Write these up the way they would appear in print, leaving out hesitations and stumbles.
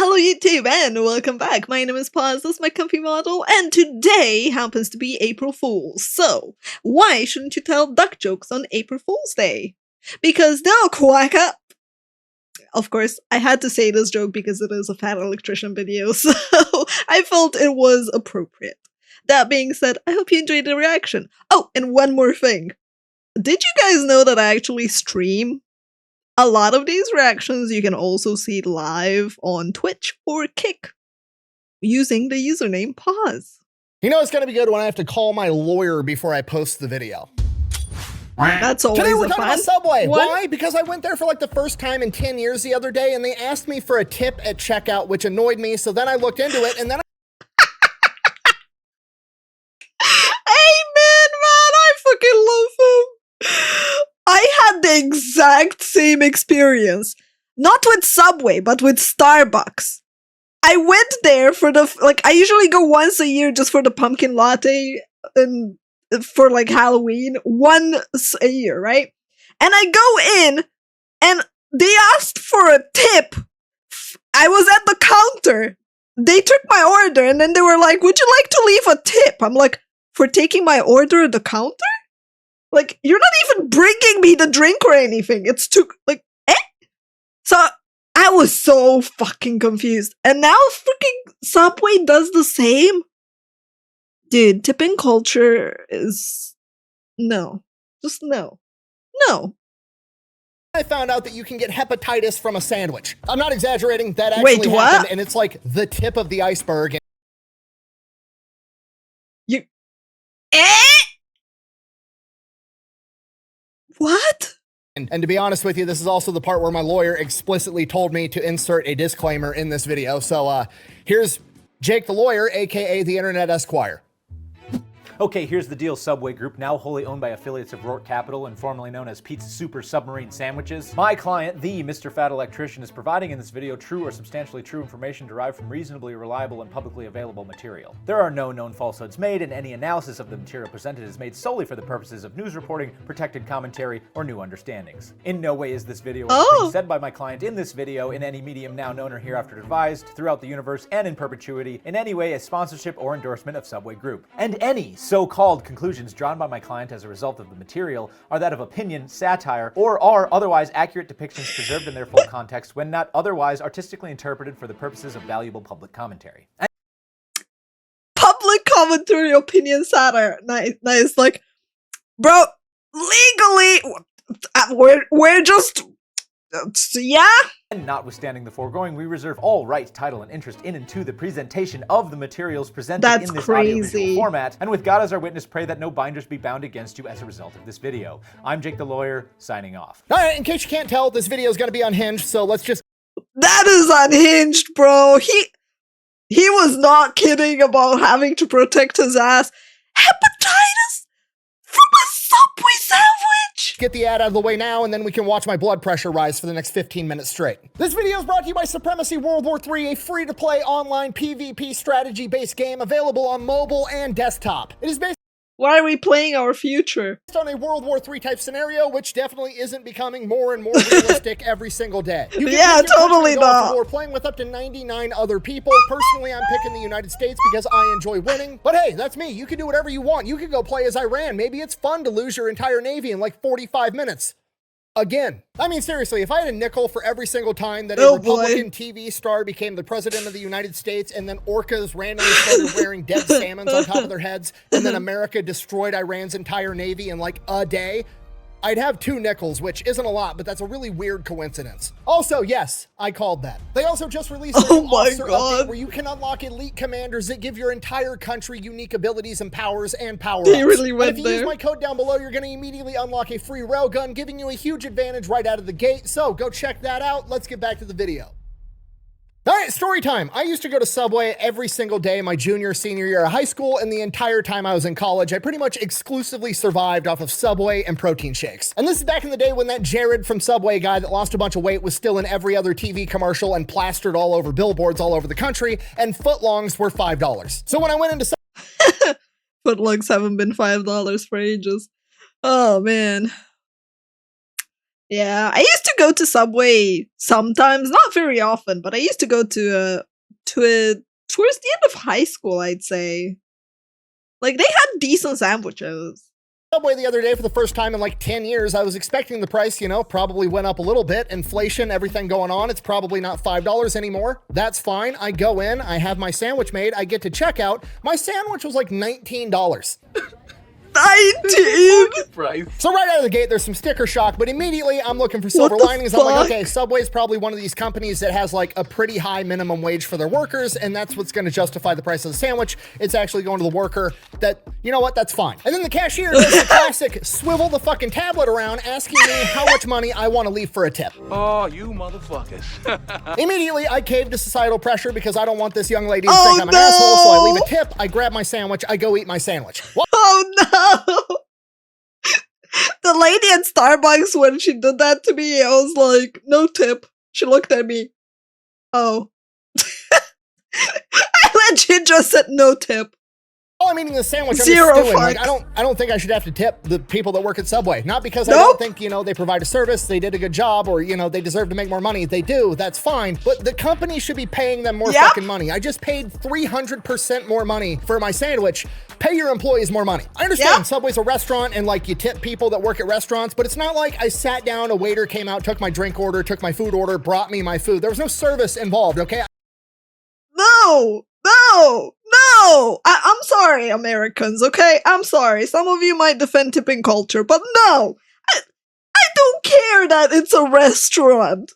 Hello YouTube and welcome back. My name is Paws, this is my comfy model, and today happens to be April Fool's. So, why shouldn't you tell duck jokes on April Fool's Day? Because they'll quack up. Of course, I had to say this joke because it is a fat electrician video, so I felt it was appropriate. That being said, I hope you enjoyed the reaction. Oh, and one more thing. Did you guys know that I actually stream? A lot of these reactions you can also see live on Twitch or Kick using the username Paws. You know it's gonna be good when I have to call my lawyer before I post the video. That's always Today we're a talking fun. about Subway. What? Why? Because I went there for like the first time in 10 years the other day and they asked me for a tip at checkout, which annoyed me. So then I looked into it and then Amen, man! I fucking love him! I had the exact same experience. Not with Subway, but with Starbucks. I went there for the, I usually go once a year just for the pumpkin latte and for like Halloween. Once a year, right? And I go in and they asked for a tip. I was at the counter. They took my order and then they were like, would you like to leave a tip? I'm like, for taking my order at the counter? Like, you're not even bringing me the drink or anything. It's too, eh? So, I was so fucking confused. And now freaking Subway does the same? Dude, tipping culture is... no. Just no. No. I found out that you can get hepatitis from a sandwich. I'm not exaggerating. That actually happened. What? And it's like the tip of the iceberg. You... Eh? What? And to be honest with you, this is also the part where my lawyer explicitly told me to insert a disclaimer in this video. So here's Jake the lawyer, aka the Internet Esquire. Okay, here's the deal, Subway Group, now wholly owned by affiliates of Rourke Capital and formerly known as Pete's Super Submarine Sandwiches. My client, the Mr. Fat Electrician, is providing in this video true or substantially true information derived from reasonably reliable and publicly available material. There are no known falsehoods made, and any analysis of the material presented is made solely for the purposes of news reporting, protected commentary, or new understandings. In no way is this video or anything said by my client in this video in any medium now known or hereafter devised throughout the universe and in perpetuity in any way a sponsorship or endorsement of Subway Group. And any so-called conclusions drawn by my client as a result of the material are that of opinion, satire, or are otherwise accurate depictions preserved in their full context when not otherwise artistically interpreted for the purposes of valuable public commentary. Public commentary, opinion, satire. Nice. Like, bro, legally, we're just... yeah? And notwithstanding the foregoing, we reserve all right, title, and interest in and to the presentation of the materials presented in this audiovisual format, and with God as our witness, pray that no binders be bound against you as a result of this video. I'm Jake the lawyer, signing off. All right, in case you can't tell, this video is going to be unhinged, so let's just... That is unhinged, bro. He was not kidding about having to protect his ass. Hepatitis from a Subway sandwich? Get the ad out of the way now, and then we can watch my blood pressure rise for the next 15 minutes straight. This video is brought to you by Supremacy World War III, a free-to-play online PvP strategy-based game available on mobile and desktop. It is based... Why are we playing our future? on a World War III type scenario, which definitely isn't becoming more and more realistic every single day. You can Yeah, totally not. We're playing with up to 99 other people. Personally, I'm picking the United States because I enjoy winning. But hey, that's me. You can do whatever you want. You can go play as Iran. Maybe it's fun to lose your entire navy in like 45 minutes. Again. I mean, seriously, if I had a nickel for every single time that a Republican TV star became the president of the United States and then orcas randomly started wearing dead salmons on top of their heads and then America destroyed Iran's entire navy in like a day, I'd have 2 nickels, which isn't a lot, but that's a really weird coincidence. Also, yes, I called that. They also just released a new officer update where you can unlock elite commanders that give your entire country unique abilities and powers and power-ups. He really went and if you use my code down below, you're going to immediately unlock a free railgun, giving you a huge advantage right out of the gate. So go check that out. Let's get back to the video. All right, story time. I used to go to Subway every single day my junior, senior year of high school, and the entire time I was in college, I pretty much exclusively survived off of Subway and protein shakes. And this is back in the day when that Jared from Subway guy that lost a bunch of weight was still in every other TV commercial and plastered all over billboards all over the country, and footlongs were $5. So when I went into Footlongs haven't been $5 for ages. Oh, man. Yeah, I used to go to Subway sometimes, not very often, but I used to go to it towards the end of high school, I'd say. Like, they had decent sandwiches. Subway the other day for the first time in like 10 years. I was expecting the price, probably went up a little bit. Inflation, everything going on. It's probably not $5 anymore. That's fine. I go in, I have my sandwich made, I get to checkout. My sandwich was like $19. 19! So right out of the gate, there's some sticker shock, but immediately I'm looking for silver the linings. I'm like, fuck? okay, Subway's probably one of these companies that has like a pretty high minimum wage for their workers, and that's what's going to justify the price of the sandwich. It's actually going to the worker. That, you know what, that's fine. And then the cashier does the classic swivel the fucking tablet around, asking me how much money I want to leave for a tip. Oh, you motherfuckers. Immediately, I cave to societal pressure because I don't want this young lady to Oh, think I'm an asshole, so I leave no. a tip, I grab my sandwich, I go eat my sandwich. Well, Oh no! The lady at Starbucks, when she did that to me, I was like, no tip. She looked at me. Oh. I legit just said no tip. while I'm eating the sandwich, I'm Zero just stewing. Like, fucks. I don't think I should have to tip the people that work at Subway. Not because I Nope. don't think, they provide a service, they did a good job, or, they deserve to make more money. They do, that's fine. But the company should be paying them more Yep. fucking money. I just paid 300% more money for my sandwich. Pay your employees more money. I understand Yep. Subway's a restaurant and like you tip people that work at restaurants, but it's not like I sat down, a waiter came out, took my drink order, took my food order, brought me my food. There was no service involved, okay? No! No! No! I'm sorry, Americans, okay? I'm sorry. Some of you might defend tipping culture, but no! I don't care that it's a restaurant.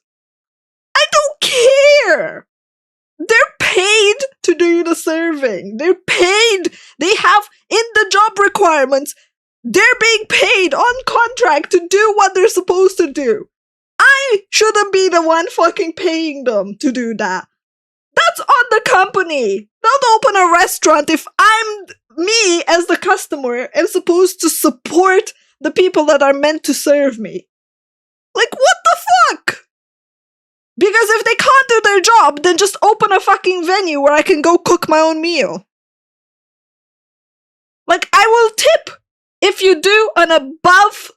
I don't care! They're paid to do the serving. They're paid. They have in the job requirements. They're being paid on contract to do what they're supposed to do. I shouldn't be the one fucking paying them to do that. That's on the company. Don't open a restaurant if me as the customer am supposed to support the people that are meant to serve me. Like, what the fuck? Because if they can't do their job, then just open a fucking venue where I can go cook my own meal. Like, I will tip if you do an above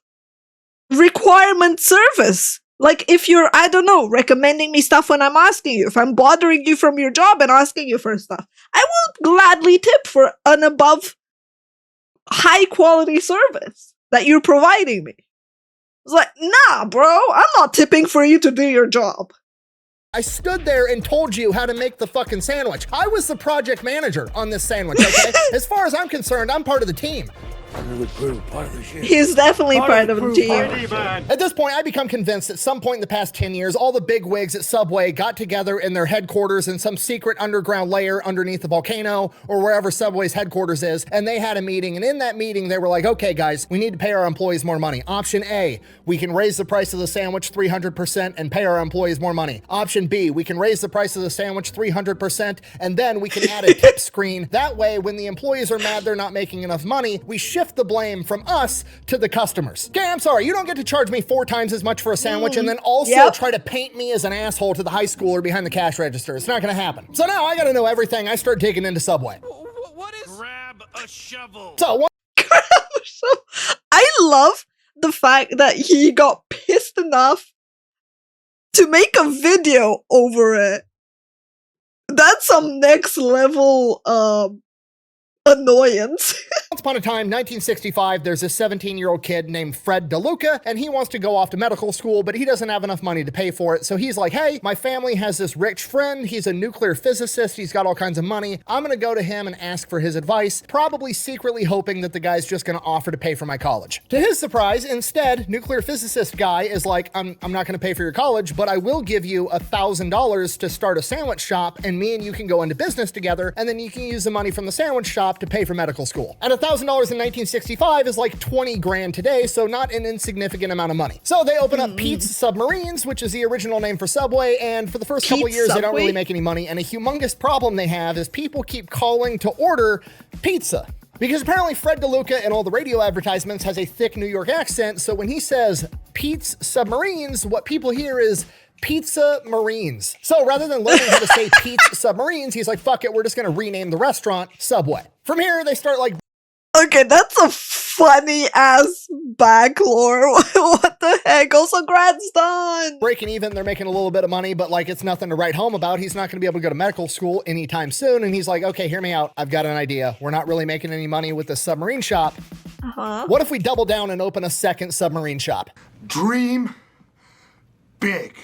requirement service. Like, if you're, I don't know, recommending me stuff when I'm asking you, if I'm bothering you from your job and asking you for stuff, I will gladly tip for an above high quality service that you're providing me. It's like, nah, bro, I'm not tipping for you to do your job. I stood there and told you how to make the fucking sandwich. I was the project manager on this sandwich, okay? As far as I'm concerned, I'm part of the team. He's definitely part of the team. At this point, I become convinced at some point in the past 10 years, all the big wigs at Subway got together in their headquarters in some secret underground layer underneath the volcano or wherever Subway's headquarters is, and they had a meeting, and in that meeting, they were like, okay, guys, we need to pay our employees more money. Option A, we can raise the price of the sandwich 300% and pay our employees more money. Option B, we can raise the price of the sandwich 300% and then we can add a tip screen. That way, when the employees are mad they're not making enough money, we shift the blame from us to the customers. Okay, I'm sorry, you don't get to charge me 4 times as much for a sandwich and then also try to paint me as an asshole to the high schooler behind the cash register. It's not gonna happen. So now I gotta know everything. I start digging into Subway. What is? Grab a shovel. So So, I love the fact that he got pissed enough to make a video over it. That's some next level annoyance. once upon a time, 1965, there's a 17-year-old kid named Fred DeLuca, and he wants to go off to medical school, but he doesn't have enough money to pay for it. So he's like, hey, my family has this rich friend. He's a nuclear physicist. He's got all kinds of money. I'm going to go to him and ask for his advice, probably secretly hoping that the guy's just going to offer to pay for my college. To his surprise, instead, nuclear physicist guy is like, I'm not going to pay for your college, but I will give you $1,000 to start a sandwich shop, and me and you can go into business together, and then you can use the money from the sandwich shop to pay for medical school. And $1,000 in 1965 is like 20 grand today, so not an insignificant amount of money. So they open up Pete's Submarines, which is the original name for Subway, and for the first couple Pete's years, they don't Subway? really make any money, and a humongous problem they have is people keep calling to order pizza. Because apparently Fred DeLuca in all the radio advertisements has a thick New York accent, so when he says Pete's Submarines, what people hear is Pizza Marines. So rather than learning how to say Pete's Submarines, he's like, fuck it, we're just gonna rename the restaurant Subway. From here, they start like Okay, that's a funny ass back lore. What the heck? Also, Grad's done. breaking even, they're making a little bit of money, but like it's nothing to write home about. He's not going to be able to go to medical school anytime soon. And he's like, okay, hear me out. I've got an idea. We're not really making any money with this submarine shop. What if we double down and open a second submarine shop? Dream big.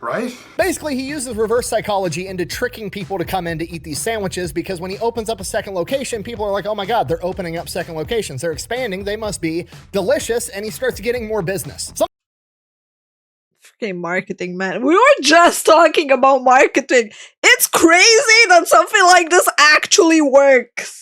Right? Basically, he uses reverse psychology into tricking people to come in to eat these sandwiches, because when he opens up a second location, people are like, oh my God, they're opening up second locations. They're expanding. They must be delicious. And he starts getting more business. Freaking marketing, man. We were just talking about marketing. It's crazy that something like this actually works.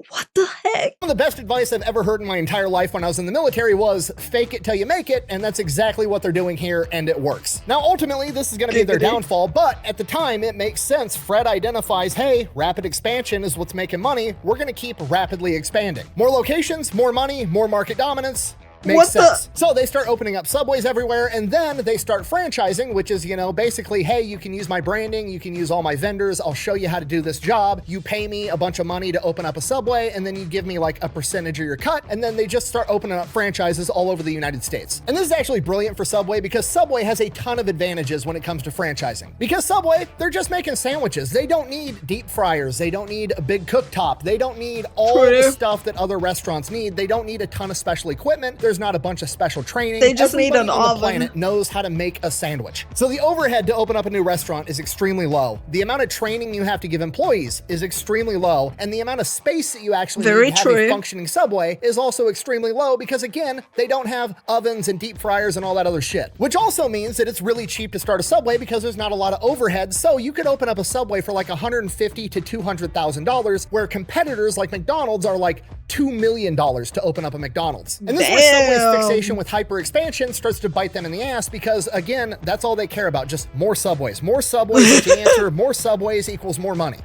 What the heck? One of the best advice I've ever heard in my entire life when I was in the military was fake it till you make it, and that's exactly what they're doing here, and it works. Now, ultimately, this is going to be their downfall, but at the time, it makes sense. Fred identifies, hey, rapid expansion is what's making money. We're going to keep rapidly expanding. More locations, more money, more market dominance. Makes sense. So they start opening up subways everywhere, and then they start franchising, which is, you know, basically, hey, you can use my branding, you can use all my vendors, I'll show you how to do this job. You pay me a bunch of money to open up a subway, and then you give me like a percentage of your cut, and then they just start opening up franchises all over the United States. And this is actually brilliant for Subway, because Subway has a ton of advantages when it comes to franchising. Because Subway, they're just making sandwiches. They don't need deep fryers. They don't need a big cooktop. They don't need all the stuff that other restaurants need. They don't need a ton of special equipment. There's not a bunch of special training. They just need an oven. oven. The planet knows how to make a sandwich. So the overhead to open up a new restaurant is extremely low. The amount of training you have to give employees is extremely low, and the amount of space that you actually need to have a functioning Subway is also extremely low, because again, they don't have ovens and deep fryers and all that other shit. Which also means that it's really cheap to start a Subway because there's not a lot of overhead. So you could open up a Subway for like $150,000 to $200,000, where competitors like McDonald's are like $2 million to open up a McDonald's. And this is where Subway's fixation with hyper expansion starts to bite them in the ass, because again, that's all they care about. Just more subways. More subways is the answer. More subways equals more money.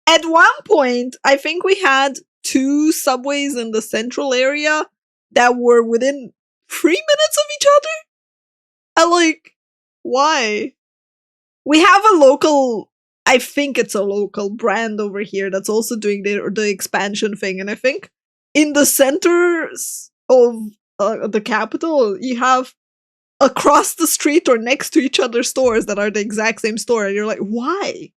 At one point, I think we had 2 subways in the central area that were within 3 minutes of each other. And like, why? We have a local, I think it's a local brand over here that's also doing the expansion thing. And I think in the centers of the capital, you have across the street or next to each other stores that are the exact same store. And you're like, why?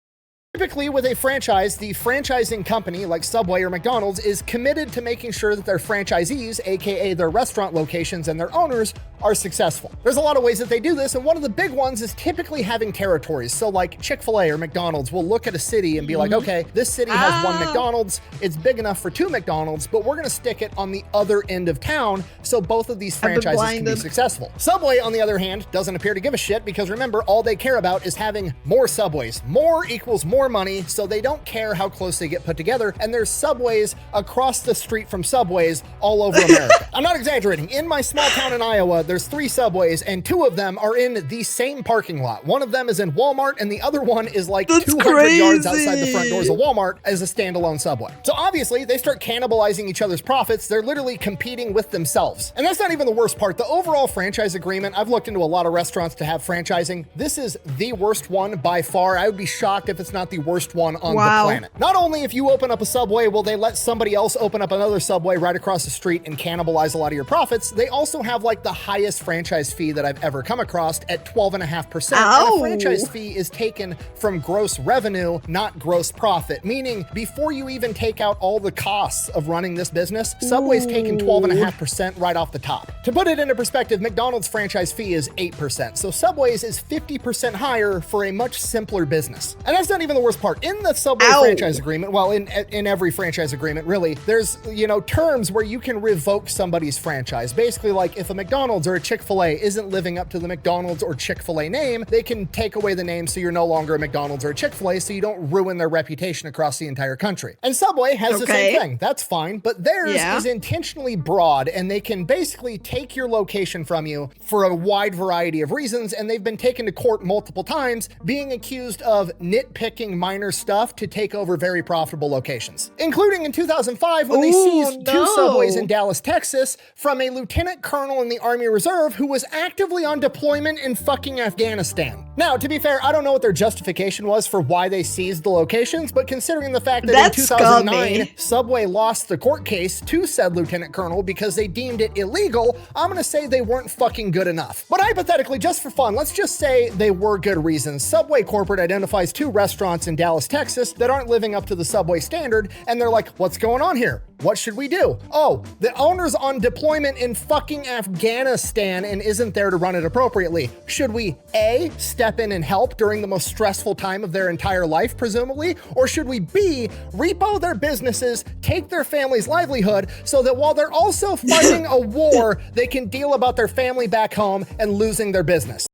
Typically, with a franchise, the franchising company, like Subway or McDonald's, is committed to making sure that their franchisees, aka their restaurant locations and their owners, are successful. There's a lot of ways that they do this, and one of the big ones is typically having territories. So like Chick-fil-A or McDonald's will look at a city and be like, okay, this city has 1 McDonald's, it's big enough for 2 McDonald's, but we're gonna stick it on the other end of town so both of these franchises can be successful. Subway, on the other hand, doesn't appear to give a shit, because remember, all they care about is having more Subways. More equals more money, so they don't care how close they get put together, and there's Subways across the street from Subways all over America. I'm not exaggerating. In my small town in Iowa, there's 3 Subways, and 2 of them are in the same parking lot. One of them is in Walmart, and the other one is like 200 yards outside the front doors of Walmart as a standalone Subway. So obviously, they start cannibalizing each other's profits. They're literally competing with themselves. And that's not even the worst part. The overall franchise agreement, I've looked into a lot of restaurants to have franchising. This is the worst one by far. I would be shocked if it's not the worst one on the planet. Not only if you open up a Subway, will they let somebody else open up another Subway right across the street and cannibalize a lot of your profits, they also have like the highest franchise fee that I've ever come across at 12.5%. And a franchise fee is taken from gross revenue, not gross profit, meaning before you even take out all the costs of running this business, Subway's taking 12.5% right off the top. To put it into perspective, McDonald's franchise fee is 8%, so Subway's is 50% higher for a much simpler business. And that's not even the worst part. In the Subway franchise agreement, well, in every franchise agreement, really, there's, you know, terms where you can revoke somebody's franchise. Basically, like if a McDonald's or a Chick-fil-A isn't living up to the McDonald's or Chick-fil-A name, they can take away the name so you're no longer a McDonald's or a Chick-fil-A, so you don't ruin their reputation across the entire country. And Subway has the same thing. That's fine, but theirs is intentionally broad, and they can basically take your location from you for a wide variety of reasons, and they've been taken to court multiple times, being accused of nitpicking fucking minor stuff to take over very profitable locations, including in 2005 when they seized two subways in Dallas, Texas from a lieutenant colonel in the Army Reserve who was actively on deployment in fucking Afghanistan. Now, to be fair, I don't know what their justification was for why they seized the locations, but considering the fact that in 2009, Subway lost the court case to said lieutenant colonel because they deemed it illegal, I'm gonna say they weren't fucking good enough. But hypothetically, just for fun, let's just say they were good reasons. Subway corporate identifies two restaurants in Dallas, Texas that aren't living up to the Subway standard, and they're like, what's going on here? What should we do? Oh, the owner's on deployment in fucking Afghanistan and isn't there to run it appropriately. Should we A, step in and help during the most stressful time of their entire life, presumably? Or should we B, repo their businesses, take their family's livelihood so that while they're also fighting a war, they can deal about their family back home and losing their business?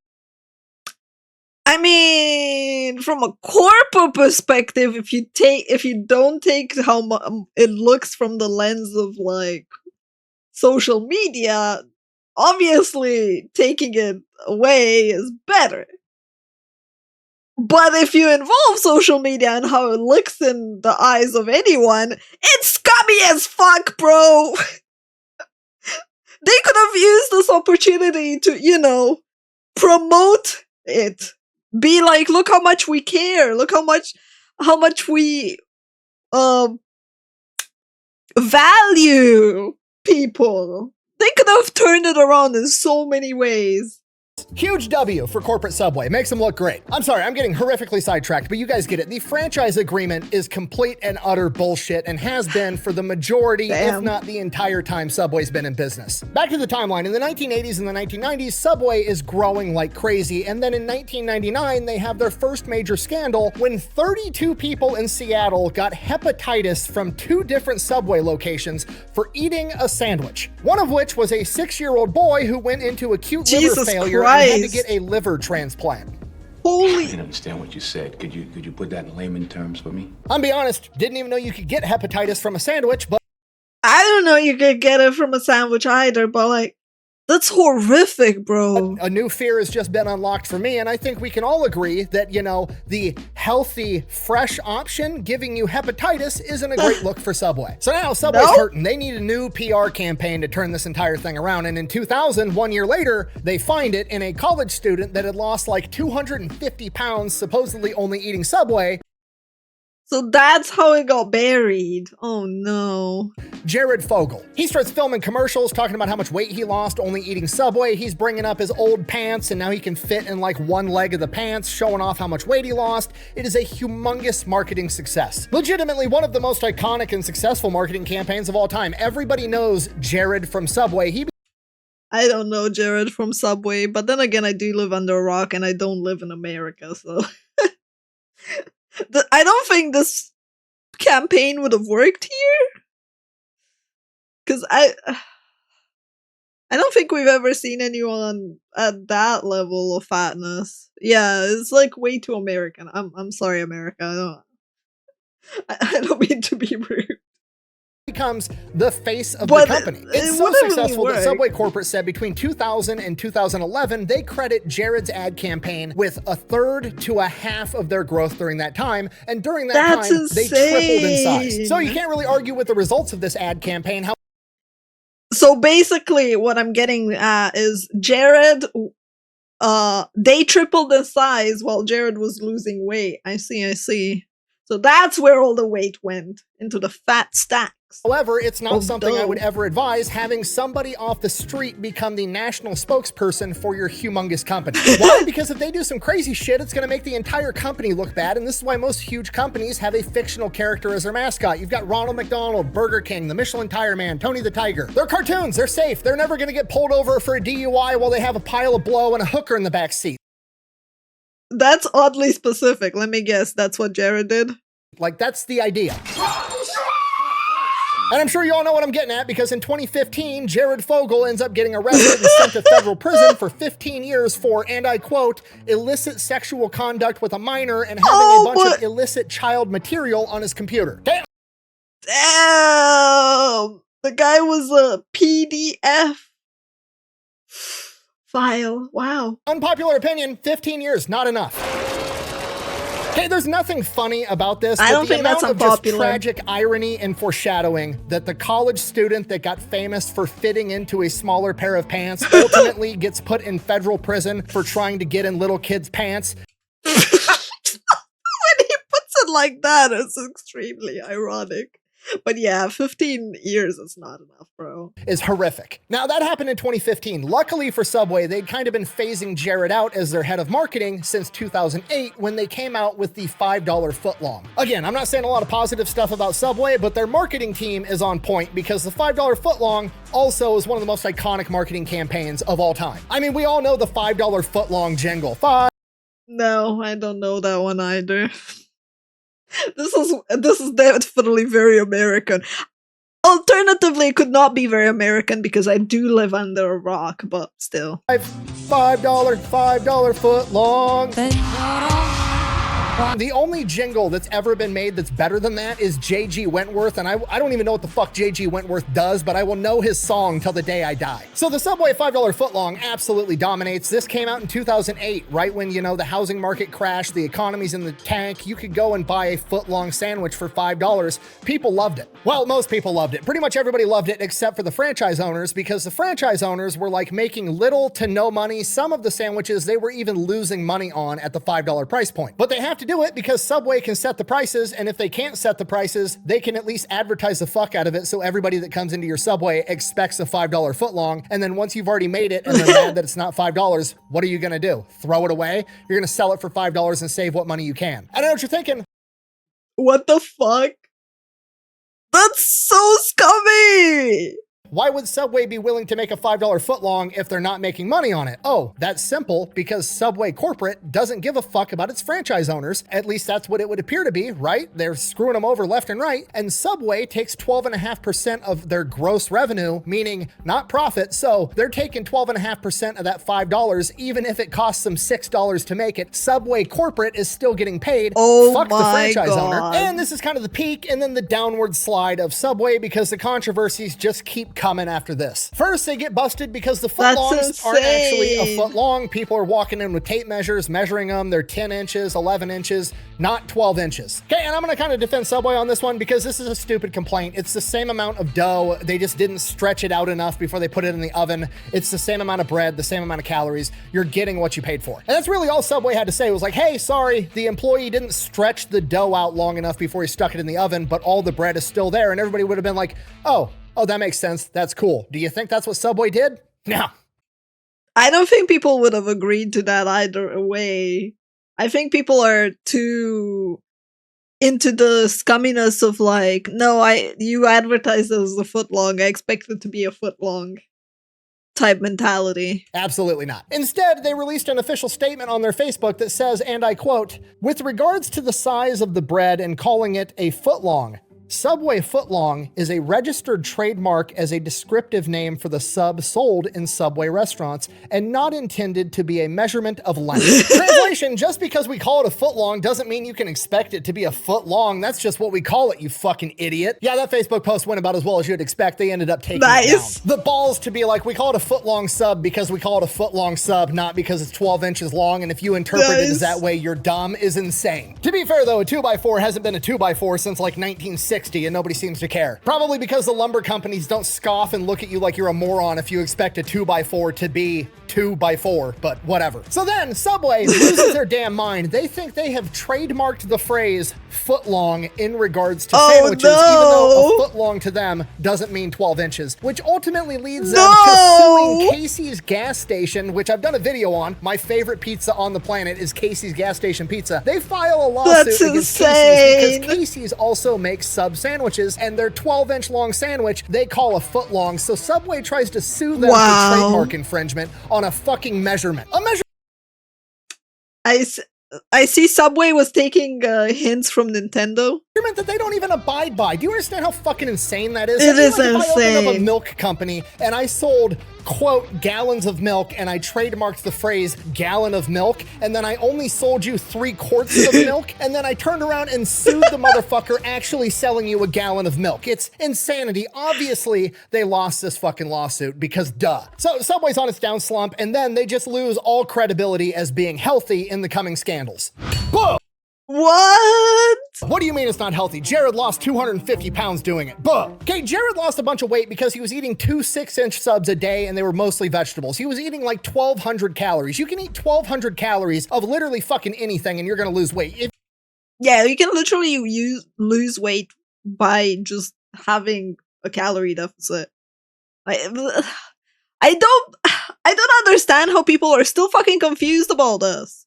I mean, from a corporate perspective, if you don't take how it looks from the lens of like social media, obviously taking it away is better. But if you involve social media and how it looks in the eyes of anyone, it's scummy as fuck, bro. They could have used this opportunity to, you know, promote it. Be like, look how much we care. Look how much we value people. They could have turned it around in so many ways. Huge W for corporate Subway. Makes them look great. I'm sorry, I'm getting horrifically sidetracked, but you guys get it. The franchise agreement is complete and utter bullshit and has been for the majority, if not the entire time Subway's been in business. Back to the timeline. In the 1980s and the 1990s, Subway is growing like crazy, and then in 1999, they have their first major scandal when 32 people in Seattle got hepatitis from 2 different Subway locations for eating a sandwich. One of which was a 6-year-old boy who went into acute liver failure and had to get a liver transplant. Holy! I didn't understand what you said. Could you put that in layman terms for me? I'm be honest, didn't even know you could get hepatitis from a sandwich, but I don't know you could get it from a sandwich either, but like, that's horrific, bro. a new fear has just been unlocked for me, and I think we can all agree that, you know, the healthy, fresh option giving you hepatitis isn't a great look for Subway. So now Subway's hurting. They need a new PR campaign to turn this entire thing around, and in 2000, 1 year later, they find it in a college student that had lost like 250 pounds, supposedly only eating Subway. So that's how it got buried. Oh no. Jared Fogle. He starts filming commercials talking about how much weight he lost only eating Subway. He's bringing up his old pants and now he can fit in like one leg of the pants, showing off how much weight he lost. It is a humongous marketing success. Legitimately one of the most iconic and successful marketing campaigns of all time. Everybody knows Jared from Subway. I don't know Jared from Subway, but then again, I do live under a rock and I don't live in America, so... I don't think this campaign would have worked here. Because I don't think we've ever seen anyone at that level of fatness. Yeah, it's like way too American. I'm sorry, America. I don't mean to be rude. Becomes the face of the company. It's so successful that Subway corporate said between 2000 and 2011, they credit Jared's ad campaign with 1/3 to 1/2 of their growth during that time. And during that time, they tripled in size. So you can't really argue with the results of this ad campaign. So basically what I'm getting at is Jared, they tripled in size while Jared was losing weight. I see. So that's where all the weight went, into the fat stacks. However, it's not something I would ever advise, having somebody off the street become the national spokesperson for your humongous company. Why? Because if they do some crazy shit, it's going to make the entire company look bad, and this is why most huge companies have a fictional character as their mascot. You've got Ronald McDonald, Burger King, the Michelin Tire Man, Tony the Tiger. They're cartoons, they're safe, they're never going to get pulled over for a DUI while they have a pile of blow and a hooker in the back seat. That's oddly specific. Let me guess, that's what Jared did? Like, that's the idea. And I'm sure you all know what I'm getting at, because in 2015, Jared Fogle ends up getting arrested and sent to federal prison for 15 years for, and I quote, illicit sexual conduct with a minor and having a bunch of illicit child material on his computer. Damn! The guy was a PDF file. Wow. Unpopular opinion, 15 years, not enough. Okay, there's nothing funny about this. I but don't the think that's amount of just unpopular. tragic irony and foreshadowing that the college student that got famous for fitting into a smaller pair of pants ultimately gets put in federal prison for trying to get in little kids' pants. When he puts it like that, it's extremely ironic. But yeah, 15 years is not enough, bro. Is horrific. Now, that happened in 2015. Luckily for Subway, they'd kind of been phasing Jared out as their head of marketing since 2008 when they came out with the $5 footlong. Again, I'm not saying a lot of positive stuff about Subway, but their marketing team is on point because the $5 footlong also is one of the most iconic marketing campaigns of all time. I mean, we all know the $5 footlong jingle. No, I don't know that one either. This is definitely very American. Alternatively, it could not be very American because I do live under a rock, but still. $5 footlong. The only jingle that's ever been made that's better than that is J.G. Wentworth, and I don't even know what the fuck J.G. Wentworth does, but I will know his song till the day I die. So the Subway $5 footlong absolutely dominates. This came out in 2008, right when, you know, the housing market crashed, the economy's in the tank. You could go and buy a footlong sandwich for $5. People loved it. Well, most people loved it. Pretty much everybody loved it except for the franchise owners, because the franchise owners were like making little to no money. Some of the sandwiches they were even losing money on at the $5 price point. But they have to do it because Subway can set the prices, and if they can't set the prices, they can at least advertise the fuck out of it so everybody that comes into your Subway expects a $5 footlong, and then once you've already made it and they're mad that it's not $5, what are you gonna do? Throw it away? You're gonna sell it for $5 and save what money you can. I know what you're thinking. What the fuck? That's so scummy! Why would Subway be willing to make a $5 footlong if they're not making money on it? Oh, that's simple, because Subway corporate doesn't give a fuck about its franchise owners. At least that's what it would appear to be, right? They're screwing them over left and right, and Subway takes 12.5% of their gross revenue, meaning not profit, so they're taking 12.5% of that $5, even if it costs them $6 to make it. Subway corporate is still getting paid. Oh Fuck the my franchise owner. God. And this is kind of the peak and then the downward slide of Subway, because the controversies just keep coming after this. First, they get busted because the footlongs aren't actually a insane. foot long. People are walking in with tape measures, measuring them. They're 10 inches, 11 inches, not 12 inches. Okay, and I'm gonna kind of defend Subway on this one because this is a stupid complaint. It's the same amount of dough. They just didn't stretch it out enough before they put it in the oven. It's the same amount of bread, the same amount of calories. You're getting what you paid for. And that's really all Subway had to say. It was like, hey, sorry, the employee didn't stretch the dough out long enough before he stuck it in the oven, but all the bread is still there. And everybody would have been like, oh, that makes sense. That's cool. Do you think that's what Subway did? No. I don't think people would have agreed to that either way. I think people are too into the scumminess of like, no, you advertised it as a footlong. I expect it to be a footlong type mentality. Absolutely not. Instead, they released an official statement on their Facebook that says, and I quote, with regards to the size of the bread and calling it a footlong, Subway footlong is a registered trademark as a descriptive name for the sub sold in Subway restaurants and not intended to be a measurement of length. Translation, just because we call it a footlong doesn't mean you can expect it to be a foot long. That's just what we call it, you fucking idiot. Yeah, that Facebook post went about as well as you'd expect. They ended up taking it down. The balls to be like, we call it a footlong sub because we call it a footlong sub, not because it's 12 inches long, and if you interpret it as that way, you're dumb, is insane. To be fair though, a 2x4 hasn't been a 2x4 since like 1960. And nobody seems to care. Probably because the lumber companies don't scoff and look at you like you're a moron if you expect a 2x4 to be 2x4, but whatever. So then Subway loses their damn mind. They think they have trademarked the phrase footlong in regards to sandwiches, even though a footlong to them doesn't mean 12 inches, which ultimately leads them to suing Casey's gas station, which I've done a video on. My favorite pizza on the planet is Casey's gas station pizza. They file a lawsuit against Casey's because Casey's also makes sub sandwiches, and their 12-inch long sandwich they call a foot long. So Subway tries to sue them for trademark infringement on a fucking measurement. I see Subway was taking hints from Nintendo. That they don't even abide by. Do you understand how fucking insane that is? It is like if I opened up a insane. milk company and I sold, quote, gallons of milk, and I trademarked the phrase gallon of milk, and then I only sold you 3 quarts of milk, and then I turned around and sued the motherfucker actually selling you a gallon of milk. It's insanity. Obviously, they lost this fucking lawsuit because duh. So Subway's on its down slump, and then they just lose all credibility as being healthy in the coming scandals. Boom! What? What do you mean it's not healthy? Jared lost 250 pounds doing it. Buh. Okay, Jared lost a bunch of weight because he was eating 2 6-inch subs a day and they were mostly vegetables. He was eating like 1,200 calories. You can eat 1,200 calories of literally fucking anything and you're gonna lose weight. Yeah, you can literally lose weight by just having a calorie deficit. I don't understand how people are still fucking confused about this.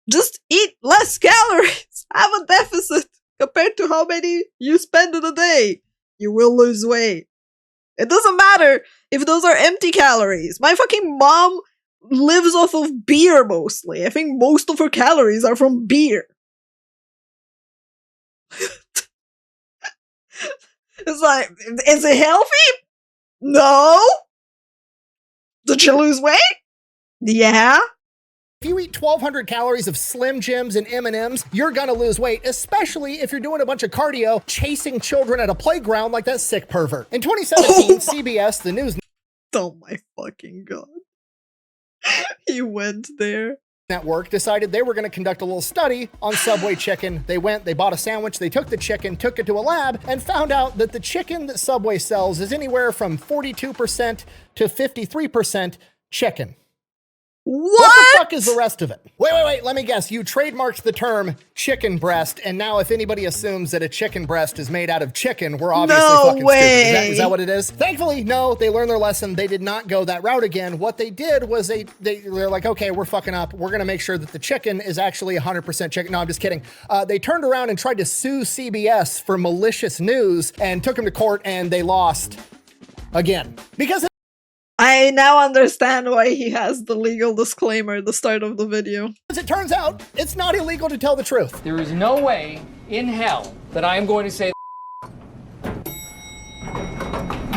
Just eat less calories. Have a deficit compared to how many you spend in a day. You will lose weight. It doesn't matter if those are empty calories. My fucking mom lives off of beer mostly. I think most of her calories are from beer. It's like, is it healthy? No. Did you lose weight? Yeah. If you eat 1,200 calories of Slim Jims and M&Ms, you're gonna lose weight, especially if you're doing a bunch of cardio chasing children at a playground like that sick pervert. In 2017, CBS, the news Oh my fucking god. He went there. network, decided they were gonna conduct a little study on Subway chicken. They went, they bought a sandwich, they took the chicken, took it to a lab, and found out that the chicken that Subway sells is anywhere from 42% to 53% chicken. What the fuck is the rest of it? Wait, let me guess. You trademarked the term chicken breast, and now if anybody assumes that a chicken breast is made out of chicken, we're obviously fucking stupid. Is that what it is? Thankfully, no, they learned their lesson. They did not go that route again. What they did was they're like, okay, we're fucking up. We're gonna make sure that the chicken is actually 100% chicken. No, I'm just kidding. They turned around and tried to sue CBS for malicious news and took them to court, and they lost again. Because I now understand why he has the legal disclaimer at the start of the video. as it turns out, it's not illegal to tell the truth. There is no way in hell that I am going to say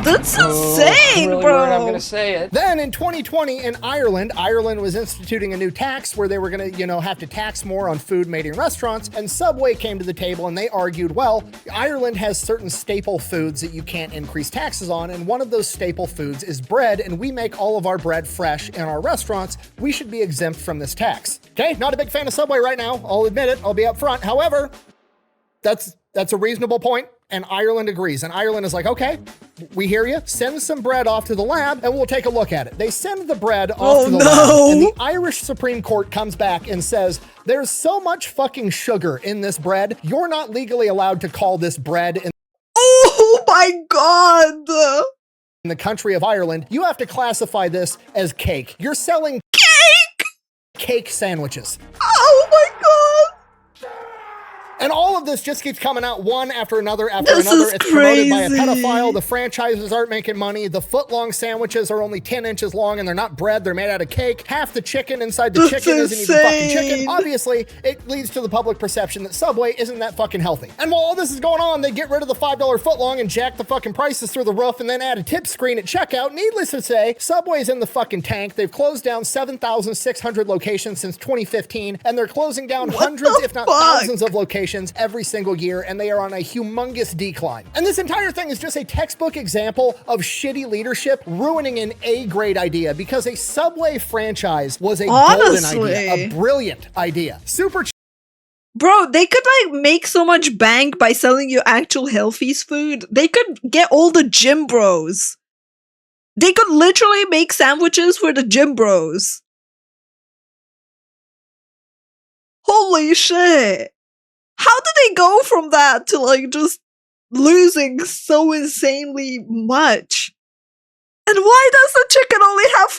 That's insane, really bro. weird, I'm going to say it. Then in 2020 in Ireland was instituting a new tax where they were gonna, have to tax more on food made in restaurants, and Subway came to the table and they argued, well, Ireland has certain staple foods that you can't increase taxes on, and one of those staple foods is bread, and we make all of our bread fresh in our restaurants. We should be exempt from this tax. Okay, not a big fan of Subway right now, I'll admit it, I'll be up front. However, that's a reasonable point, and Ireland agrees. And Ireland is like, okay, we hear you. Send some bread off to the lab, and we'll take a look at it. They send the bread off to the lab, and the Irish Supreme Court comes back and says, there's so much fucking sugar in this bread, you're not legally allowed to call this bread Oh my god! in the country of Ireland. You have to classify this as cake. You're selling cake sandwiches. Oh my god! And all of this just keeps coming out one after another This is It's promoted by a crazy. pedophile. The franchises aren't making money. The foot-long sandwiches are only 10 inches long and they're not bread. They're made out of cake. Half the chicken inside the That's chicken isn't even fucking chicken. insane. Obviously, it leads to the public perception that Subway isn't that fucking healthy. And while all this is going on, they get rid of the $5 footlong and jack the fucking prices through the roof and then add a tip screen at checkout. Needless to say, Subway's in the fucking tank. They've closed down 7,600 locations since 2015, and they're closing down hundreds, if not thousands of locations every single year, and they are on a humongous decline. And this entire thing is just a textbook example of shitty leadership ruining an A-grade idea, because a Subway franchise was a golden idea, a brilliant idea. Super Bro, they could make so much bank by selling you actual healthy food. They could get all the gym bros. They could literally make sandwiches for the gym bros. Holy shit. How did they go from that to just losing so insanely much? And why does the chicken only have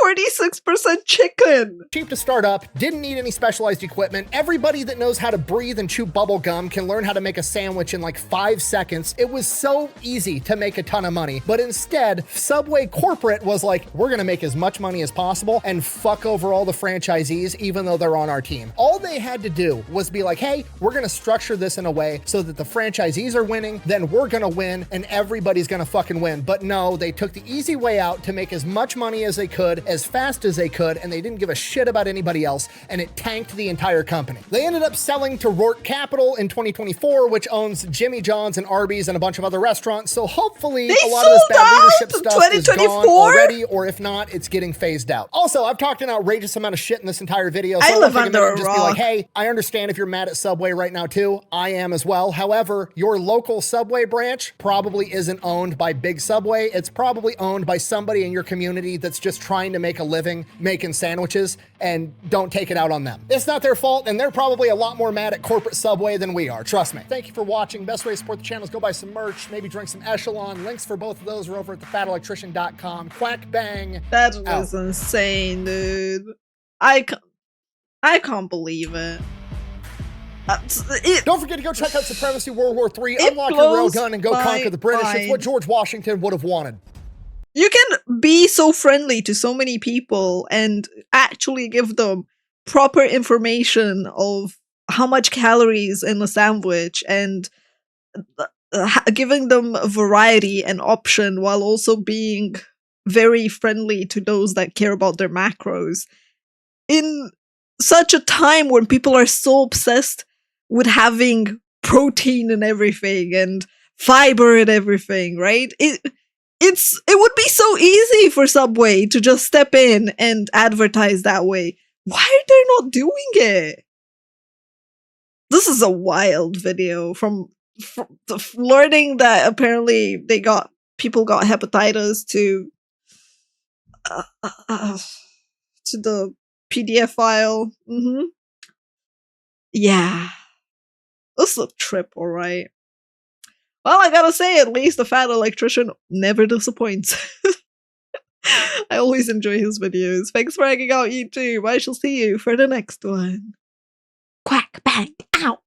46% chicken? cheap to start up, didn't need any specialized equipment. Everybody that knows how to breathe and chew bubble gum can learn how to make a sandwich in like 5 seconds. It was so easy to make a ton of money. But instead, Subway corporate was like, we're gonna make as much money as possible and fuck over all the franchisees, even though they're on our team. All they had to do was be like, hey, we're gonna structure this in a way so that the franchisees are winning, then we're gonna win, and everybody's gonna fucking win. But no, they took the easy way out out to make as much money as they could, as fast as they could, and they didn't give a shit about anybody else, and it tanked the entire company. They ended up selling to Rourke Capital in 2024, which owns Jimmy John's and Arby's and a bunch of other restaurants, so hopefully They a lot of this sold bad leadership out stuff is gone 2024? already, or if not, it's getting phased out. Also, I've talked an outrageous amount of shit in this entire video, so I I live want to take a under minute a and just be like, rock. hey, I understand if you're mad at Subway right now too. I am as well. However, your local Subway branch probably isn't owned by Big Subway. It's probably owned by somebody in your community that's just trying to make a living making sandwiches, and don't take it out on them. It's not their fault, and they're probably a lot more mad at corporate Subway than we are. Trust me. Thank you for watching. Best way to support the channel is go buy some merch, maybe drink some Echelon. Links for both of those are over at thefatelectrician.com. Quack bang. That out. was insane, dude. I can't believe it. Don't forget to go check out Supremacy World War III, It unlock your blows railgun, and go my conquer the British. It's what mind. George Washington would have wanted. You can be so friendly to so many people and actually give them proper information of how much calories in a sandwich, and giving them a variety and option while also being very friendly to those that care about their macros. In such a time when people are so obsessed with having protein and everything and fiber and everything, right? It would be so easy for Subway to just step in and advertise that way. Why are they not doing it? This is a wild video from learning that apparently people got hepatitis to the PDF file. Yeah. This is a trip, alright. Well, I gotta say, at least the fat electrician never disappoints. I always enjoy his videos. Thanks for hanging out, YouTube. I shall see you for the next one. Quack, bang, out.